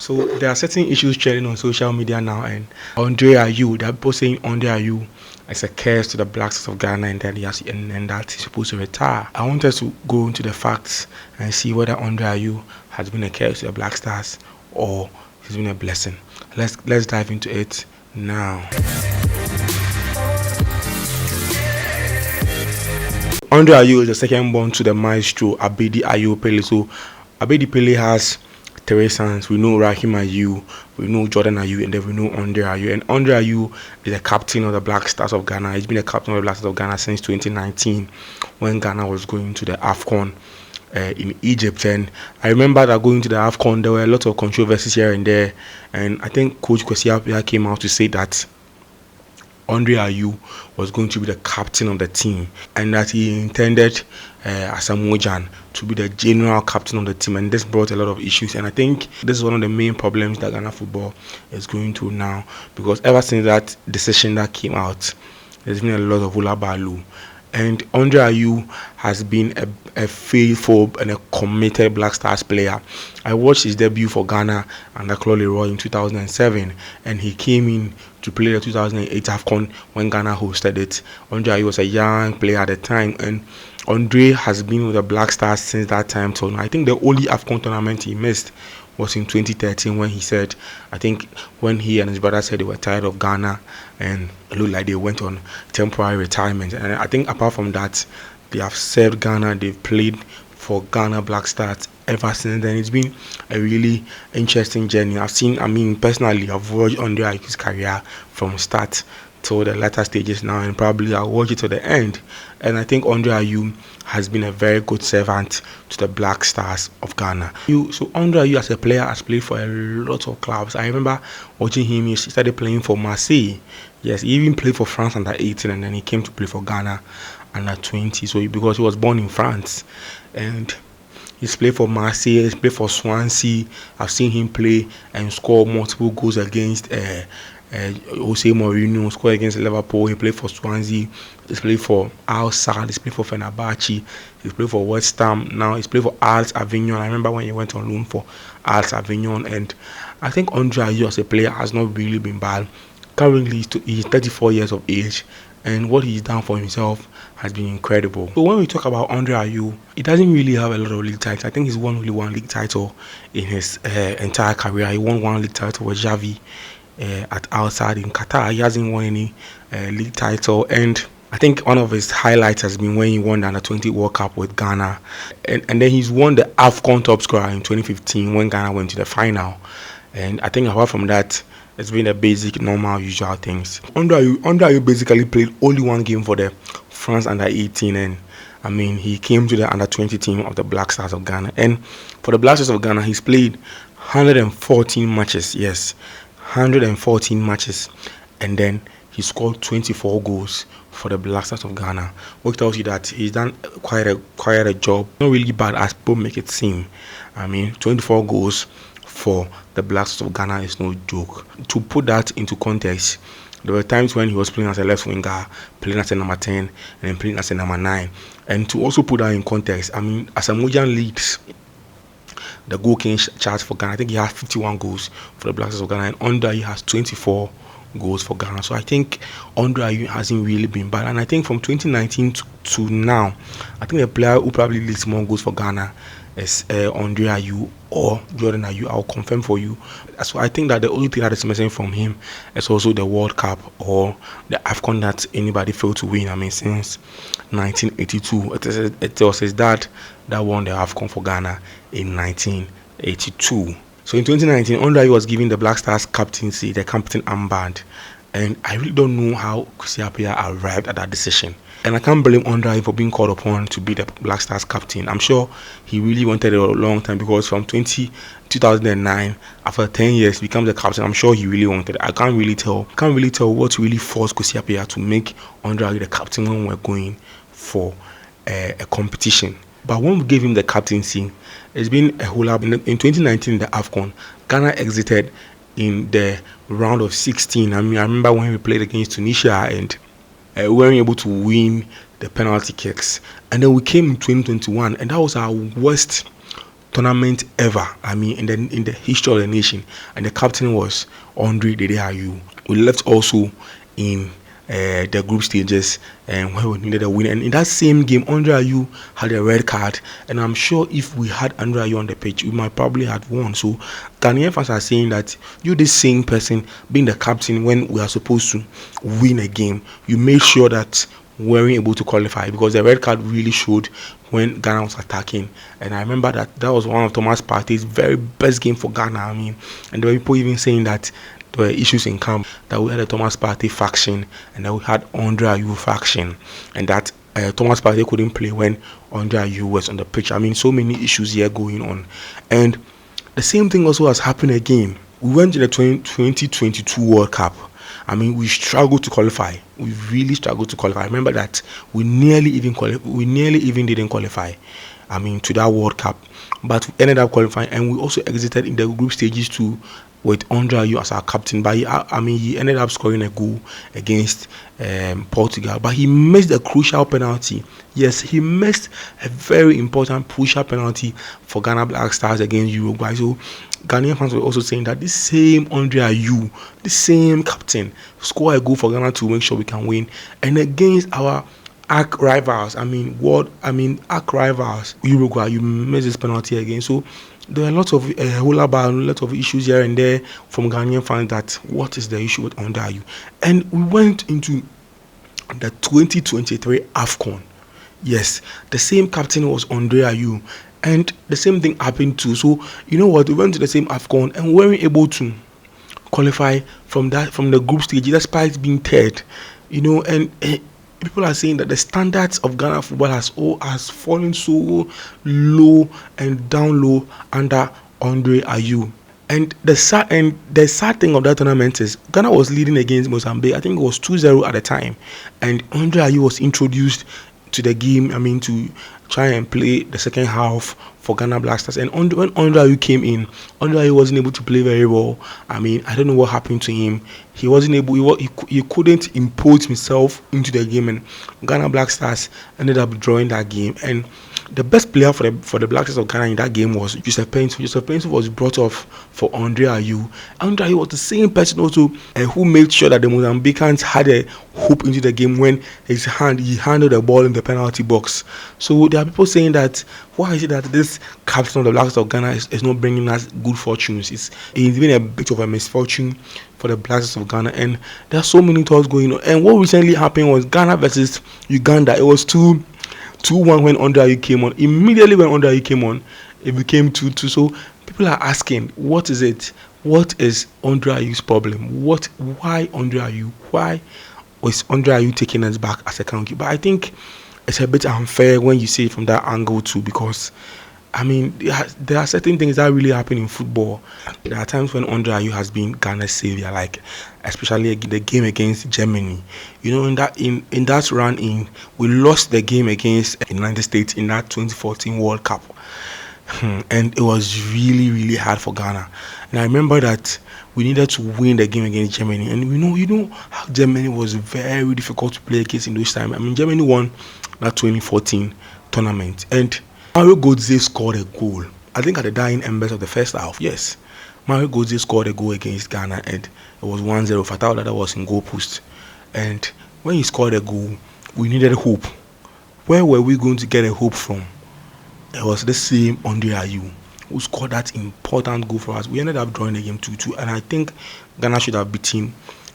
So there are certain issues trending on social media now, and Andre Ayew, they're both saying Andre Ayew is a curse to the Black Stars of Ghana, and and that he's supposed to retire. I want us to go into the facts and see whether Andre Ayew has been a curse to the Black Stars or he's been a blessing. Let's dive into it now. Andre Ayew is the second born to the maestro Abedi Ayew Pele. So Abedi Pele has three sons. We know Rahim Ayew, we know Jordan Ayew, and then we know Andre Ayew. And Andre Ayew is the captain of the Black Stars of Ghana. He's been a captain of the Black Stars of Ghana since 2019 when Ghana was going to the AFCON in Egypt. And I remember that going to the AFCON, there were a lot of controversies here and there. And I think Coach Kwesi Appiah came out to say that Andre Ayew was going to be the captain of the team and that he intended Asamoah Gyan to be the general captain of the team, and this brought a lot of issues. And I think this is one of the main problems that Ghana football is going through now, because ever since that decision that came out, there's been a lot of hullabaloo. And Andre Ayew has been a faithful and a committed Black Stars player. I watched his debut for Ghana under Claude Leroy in 2007, and he came in to play the 2008 AFCON when Ghana hosted it. Andre Ayew was a young player at the time, and Andre has been with the Black Stars since that time till now. I think the only AFCON tournament he missed was in 2013 when he said, I think when he and his brother said they were tired of Ghana and it looked like they went on temporary retirement. And I think apart from that, they have served Ghana, they've played for Ghana Black Stars ever since then. It's been a really interesting journey. Personally, I've watched Andre Ayew's career from start till the latter stages now, and probably I'll watch it to the end. And I think Andre Ayew has been a very good servant to the Black Stars of Ghana. So Andre Ayew as a player has played for a lot of clubs. I remember watching him. He started playing for Marseille. Yes, he even played for France under 18, and then he came to play for Ghana under 20. So because he was born in France, and he's played for Marseille, he's played for Swansea. I've seen him play and score multiple goals against Jose Mourinho, scored against Liverpool. He played for Swansea, he's played for Al Sadd, he's played for Fenerbahce, he's played for West Ham. Now he's played for Als Avignon. I remember when he went on loan for Als Avignon, and I think Andre Ayew as a player has not really been bad. Currently he's 34 years of age, and what he's done for himself has been incredible. So when we talk about Andre Ayew, he doesn't really have a lot of league titles. I think he's won only one league title in his entire career. He won one league title with Xavi at Al Sadd in Qatar. He hasn't won any league title, and I think one of his highlights has been when he won the Under-20 World Cup with Ghana, and then he's won the AFCON top scorer in 2015 when Ghana went to the final. And I think apart from that, it's been the basic, normal, usual things. Andre Ayew basically played only one game for the France Under-18, and he came to the Under-20 team of the Black Stars of Ghana. And for the Black Stars of Ghana, he's played 114 matches. Yes, 114 matches, and then he scored 24 goals for the Black Stars of Ghana, which tells you that he's done quite a job. Not really bad as people make it seem. 24 goals for the Black Stars of Ghana is no joke. To put that into context, there were times when he was playing as a left winger, playing as a number 10, and then playing as a number 9. And to also put that in context, Asamoah Gyan leads the goal king chart for Ghana. I think he has 51 goals for the Black Stars of Ghana, and Andre Ayew has 24 goals for Ghana. So I think Andre Ayew hasn't really been bad. And I think from 2019 to now, I think the player who probably leads more goals for Ghana is Andre Ayew or Jordan Ayew. I'll confirm for you. So I think that the only thing that is missing from him is also the World Cup or the AFCON that anybody failed to win. Since 1982, it was his dad that won the AFCON for Ghana in 1982. So in 2019, Andre Ayew was given the Black Stars captaincy, the captain armband, and I really don't know how Kwesi Appiah arrived at that decision. And I can't blame Andre Ayew for being called upon to be the Black Stars captain. I'm sure he really wanted it a long time, because from 2009, after 10 years, becomes the captain. I'm sure he really wanted it. I can't really tell what really forced Kwesi Appiah to make Andre Ayew the captain when we're going for a competition. But when we gave him the captaincy, it's been a whole lot. In 2019, the AFCON, Ghana exited in the round of 16. I remember when we played against Tunisia, and we weren't able to win the penalty kicks. And then we came in 2021, and that was our worst tournament ever. I mean, in the history of the nation, and the captain was Andre Dede Ayew. We left also in the group stages and where we needed a win. And in that same game, Andre Ayew had a red card, and I'm sure if we had Andre Ayew on the pitch, we might probably have won. So Ghanaian fans are saying that you, this same person, being the captain when we are supposed to win a game, you made sure that we weren't able to qualify, because the red card really showed when Ghana was attacking. And I remember that was one of Thomas Partey's very best game for Ghana. I mean, and there were people even saying that there were issues in camp, that we had a Thomas Partey faction and that we had Andre Ayew faction, and that Thomas Partey couldn't play when Andre Ayew was on the pitch. I mean, so many issues here going on. And the same thing also has happened again. We went to the 2022 World Cup. I mean, we struggled to qualify. We really struggled to qualify. I remember that we nearly even didn't qualify. I mean, to that World Cup, but we ended up qualifying, and we also exited in the group stages too, with Andre Ayew as our captain. But he ended up scoring a goal against Portugal, but he missed a crucial penalty. Yes, he missed a very important crucial penalty for Ghana Black Stars against Uruguay. So Ghanaian fans were also saying that this same Andre Ayew, the same captain, scored a goal for Ghana to make sure we can win, and against our arch rivals, arch rivals Uruguay, you missed this penalty again. So there are lots of a lot of issues here and there from Ghanaian fans, that what is the issue with Andre Ayew. And we went into the 2023 AFCON. Yes, the same captain was Andre Ayew, and the same thing happened too. So you know what, we went to the same AFCON and we weren't able to qualify from the group stage despite being third. You know, and people are saying that the standards of Ghana football has fallen so low and down low under Andre Ayew. And the sad thing of that tournament is Ghana was leading against Mozambique. I think it was 2-0 at the time, and Andre Ayew was introduced to the game. I mean, to try and play the second half for Ghana Black Stars. And when Andre Ayew came in, Andre Ayew wasn't able to play very well. I mean, I don't know what happened to him. He wasn't able. He couldn't impose himself into the game, and Ghana Black Stars ended up drawing that game. And the best player for the Black Stars of Ghana in that game was Joseph Painting. Joseph Painting was brought off for Andre Ayew. Andre Ayew was the same person also who made sure that the Mozambicans had a hope into the game when he handled the ball in the penalty box. So there are people saying that why is it that this captain of the Black Stars of Ghana is not bringing us good fortunes? It's been a bit of a misfortune for the Black Stars of Ghana, and there are so many thoughts going on. And what recently happened was Ghana versus Uganda. It was 2-1 when Andre Ayew came on. Immediately when Andre Ayew came on, it became 2-2. So people are asking, what is it? What is Andre Ayew's problem? Why Andre Ayew? Why was Andre Ayew taking us back as a country? But I think it's a bit unfair when you see it from that angle too, because I mean, there are certain things that really happen in football. There are times when Andre Ayew has been Ghana's savior, like especially the game against Germany. You know, in that run-in, we lost the game against the United States in that 2014 World Cup, and it was really, really hard for Ghana. And I remember that we needed to win the game against Germany, and you know how Germany was very difficult to play against in those times. I mean, Germany won that 2014 tournament, and Mario Götze scored a goal, I think at the dying embers of the first half. Yes, Mario Götze scored a goal against Ghana, and it was 1-0. Fatal that was in goal post. And when he scored a goal, we needed hope. Where were we going to get a hope from? It was the same Andre Ayew who scored that important goal for us. We ended up drawing the game 2-2, and I think Ghana should have beaten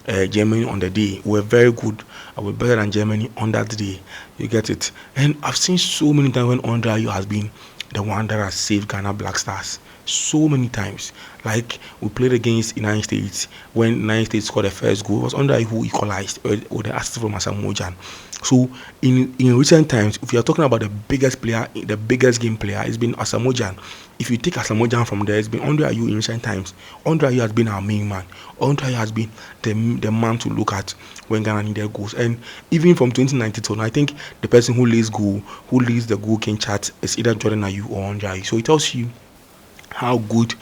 Germany on the day. We were very good. We were better than Germany on that day. You get it? And I've seen so many times when Andre Ayew has been the one that has saved Ghana Black Stars. So many times. Like we played against United States, when United States scored the first goal, it was Andre Ayew who equalized with the assist from Asamoah Gyan. So in recent times, if you are talking about the biggest player, the biggest game player, it's been Asamoah Gyan. If you take Asamoah Gyan from there, it's been Andre Ayew in recent times. Andre Ayew has been our main man. Andre Ayew has been the man to look at when Ghana needed goals. And even from 2019 to now, I think the person who leads the goal king chart is either Jordan Ayew or Andre Ayew. So it tells you how good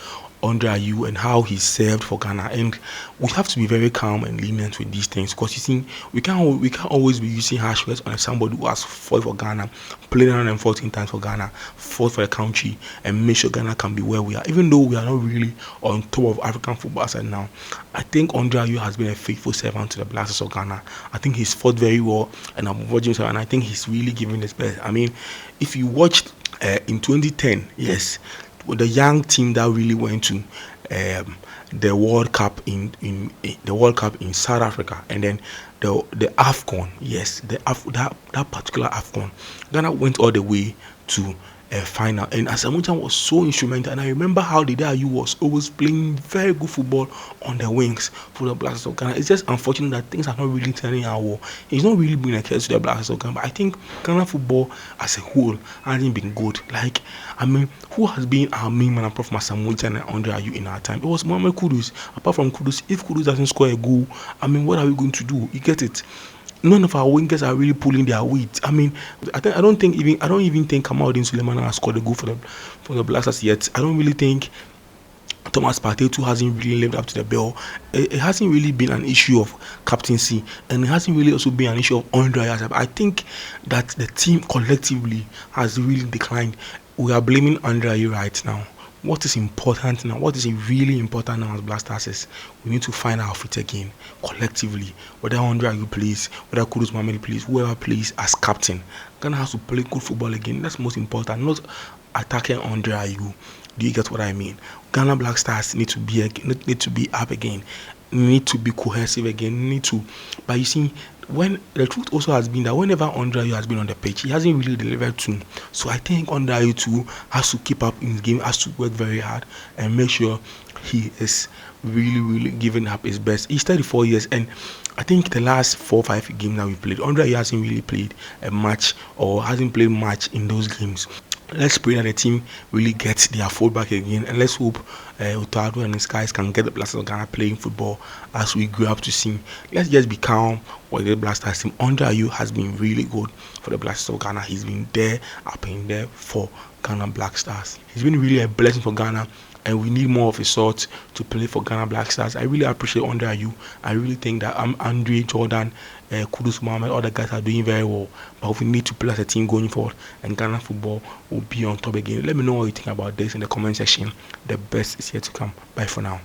Andre Ayew and how he served for Ghana, and we have to be very calm and lenient with these things because you see, we can't always be using harsh words on somebody who has fought for Ghana, played 114 times for Ghana, fought for the country, and made sure Ghana can be where we are. Even though we are not really on top of African football right now, I think Andre Ayew has been a faithful servant to the Blasters of Ghana. I think he's fought very well, and I'm watching him, and I think he's really giving his best. I mean, if you watched in 2010, yes, the young team that really went to the World Cup in the World Cup in South Africa, and then the AFCON, yes, that particular AFCON, Ghana went all the way to a final, and Asamoah was so instrumental. And I remember how the Ayew was always playing very good football on the wings for the Blasters of Ghana. It's just unfortunate that things are not really turning out well. He's not really been a case to the Blasters of Ghana, but I think Ghana football as a whole hasn't been good. Like, I mean, who has been our main man apart from Asamoah and Andre Ayew in our time? It was Mohamed Kudus. Apart from Kudus, if Kudus doesn't score a goal, I mean, what are we going to do? You get it? None of our wingers are really pulling their weight. I mean, I don't even think Kamaldeen Suleiman has scored a goal for the Blasters yet. I don't really think Thomas Partey too hasn't really lived up to the bill. It hasn't really been an issue of captaincy, and it hasn't really also been an issue of Andre Ayew. I think that the team collectively has really declined. We are blaming Andre Ayew right now. What is important now, what is really important now as Blasters is we need to find our feet again collectively. Whether Andre Ayew plays, whether Kudus Mohammed plays, whoever plays as captain, Ghana has to play good football again. That's most important, not attacking Andre Ayew. Do you get what I mean? Ghana Black Stars need to be up again, need to be cohesive again, but you see, when the truth also has been that whenever Andre Ayew has been on the pitch, he hasn't really delivered too. So I think Andre Ayew too has to keep up in his game, has to work very hard and make sure he is really giving up his best. He's 34 years, and I think the last 4 or 5 games that we played, Andre Ayew hasn't really played a match or hasn't played much in those games. Let's pray that the team really gets their fullback again, and let's hope Otado and his guys can get the Blasters of Ghana playing football as we grow up to see. Let's just be calm with the Blasters team. Andre Ayew has been really good for the Blasters of Ghana. He's been there, up in there for Ghana Black Stars. He's been really a blessing for Ghana, and we need more of his sort to play for Ghana Black Stars. I really appreciate Andre Ayew. I really think that Andre, Jordan, Kudus Mohammed, all the guys are doing very well. But we need to play as a team going forward, and Ghana football will be on top again. Let me know what you think about this in the comment section. The best is yet to come. Bye for now.